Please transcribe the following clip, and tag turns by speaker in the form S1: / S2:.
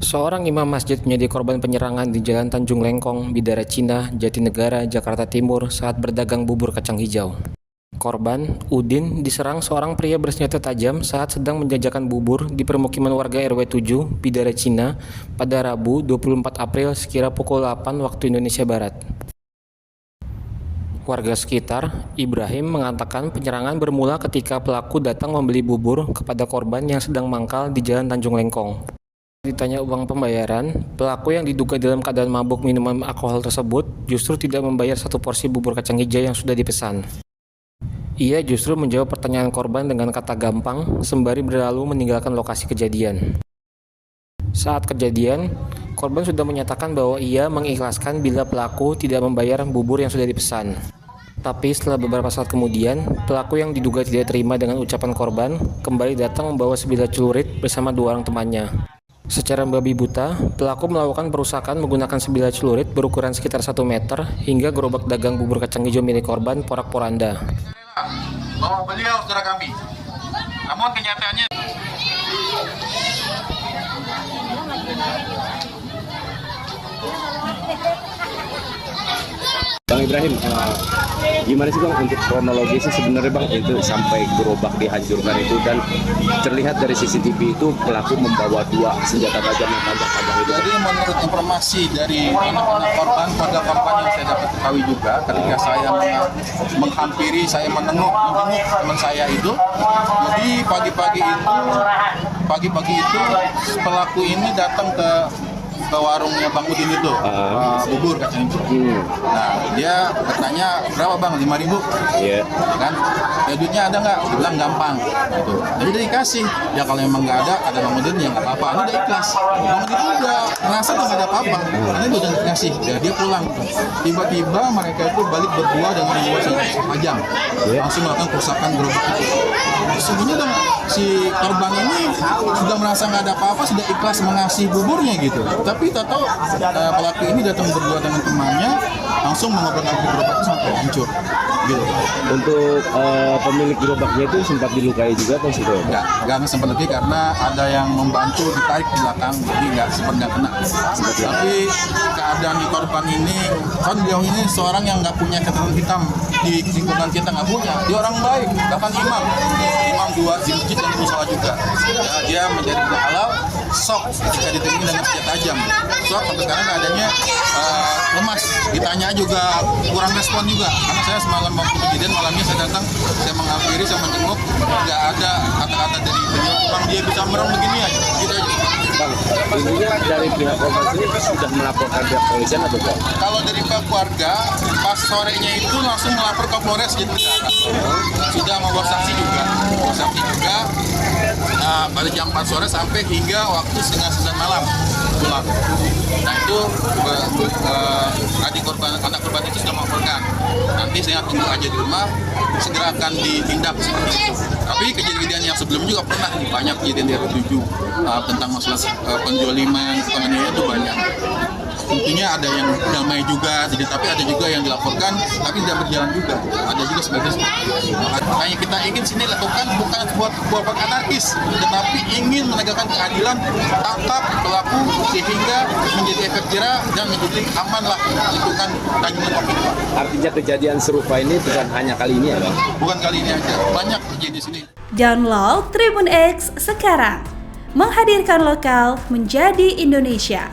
S1: Seorang imam masjid menjadi korban penyerangan di Jalan Tanjung Lengkong, Bidara Cina, Jatinegara, Jakarta Timur saat berdagang bubur kacang hijau. Korban, Udin, diserang seorang pria bersenjata tajam saat sedang menjajakan bubur di permukiman warga RW 7, Bidara Cina, pada Rabu 24 April sekira pukul 8 waktu Indonesia Barat. Warga sekitar, Ibrahim, mengatakan penyerangan bermula ketika pelaku datang membeli bubur kepada korban yang sedang mangkal di Jalan Tanjung Lengkong. Ditanya uang pembayaran, pelaku yang diduga dalam keadaan mabuk minuman alkohol tersebut justru tidak membayar satu porsi bubur kacang hijau yang sudah dipesan. Ia justru menjawab pertanyaan korban dengan kata gampang sembari berlalu meninggalkan lokasi kejadian. Saat kejadian, korban sudah menyatakan bahwa ia mengikhlaskan bila pelaku tidak membayar bubur yang sudah dipesan. Tapi setelah beberapa saat kemudian, pelaku yang diduga tidak terima dengan ucapan korban kembali datang membawa sebilah celurit bersama dua orang temannya. Secara membabi buta, pelaku melakukan perusakan menggunakan sebilah celurit berukuran sekitar 1 meter hingga gerobak dagang bubur kacang hijau milik korban porak-poranda.
S2: Bahwa beliau saudara kami, namun kenyataannya
S3: Bang Ibrahim, gimana sih Bang untuk kronologisnya sebenarnya Bang itu sampai gerobak dihancurkan itu, dan terlihat dari CCTV itu pelaku membawa dua senjata tajam yang panjang-panjang itu.
S2: jadi menurut informasi dari anak-anak korban, keluarga korban yang saya dapat ketahui juga, ketika saya menghampiri, saya menengok teman saya itu, jadi pagi-pagi itu pelaku ini datang ke warungnya Bang Udin itu, bubur kacang hijau. Nah, dia bertanya, berapa Bang? 5.000?
S3: Iya.
S2: Kan? Ya duitnya ada nggak? Dia bilang gampang. Gitu. Jadi dia dikasih. Ya kalau memang nggak ada, kata Bang Udin, ya nggak apa-apa. Ini udah ikhlas. Bang Udin udah merasa tuh nggak ada apa-apa. Ini udah dikasih. Ya dia pulang. Tiba-tiba mereka itu balik berdua dengan membawa senjata tajam. Langsung melakukan kerusakan gerobak itu. Sesungguhnya si korban ini sudah merasa nggak ada apa-apa, sudah ikhlas mengasih buburnya gitu. Tapi tak tahu pelaku ini datang berdua dengan temannya, langsung mengobrak-abrik gerobak itu sampai hancur. Gitu.
S3: Untuk pemilik gerobaknya itu sempat dilukai juga atau sih?
S2: Nggak sempat lebih karena ada yang membantu ditarik di belakang, jadi nggak kena. Tapi keadaan di korban ini, kan beliau ini seorang yang nggak punya catatan hitam di lingkungan kita, nggak punya. Dia orang baik, bahkan imam dua di masjid dan musola juga. Ya, dia menjadi halal, sok ketika ditemui dengan senjata tajam. Sok sampai sekarang keadaannya lemas. Ditanya juga kurang respon juga, karena saya semalam waktu kejadian malamnya saya datang, saya menghampiri, saya menjenguk, nggak ada kata-kata dari beliau tentang dia bisa merem begini aja, gitu aja.
S3: Bang, intinya dari pihak korban ini sudah melaporkan pihak polisian atau tidak?
S2: Kalau dari pihak keluarga, pas sorenya itu langsung melapor ke Polres Jatinegara. Sudah membawa saksi juga. Pada jam 4 sore sampai hingga waktu setengah 9 malam pulang. Nah itu anak korban itu sudah melaporkan. Nanti saya tunggu aja di rumah, segera akan ditindak seperti itu. Tapi kejadian yang sebelumnya juga pernah, banyak kejadian di RW 7 tentang masalah penjoliman, penganiayaan itu banyak. Tentunya ada yang damai juga, tapi ada juga yang dilaporkan tapi tidak berjalan juga. Ada juga sebagai makanya kita ingin sini lakukan bukan buat anarkis, tetapi ingin menegakkan keadilan, tangkap pelaku sehingga menjadi efek jerah dan menjadi amanlah lingkungan Tanjung Lengkong.
S3: Artinya kejadian serupa ini bukan hanya kali ini ya Bang?
S2: Bukan kali ini aja, banyak kejadian di sini.
S4: Download Tribun X sekarang, menghadirkan lokal menjadi Indonesia.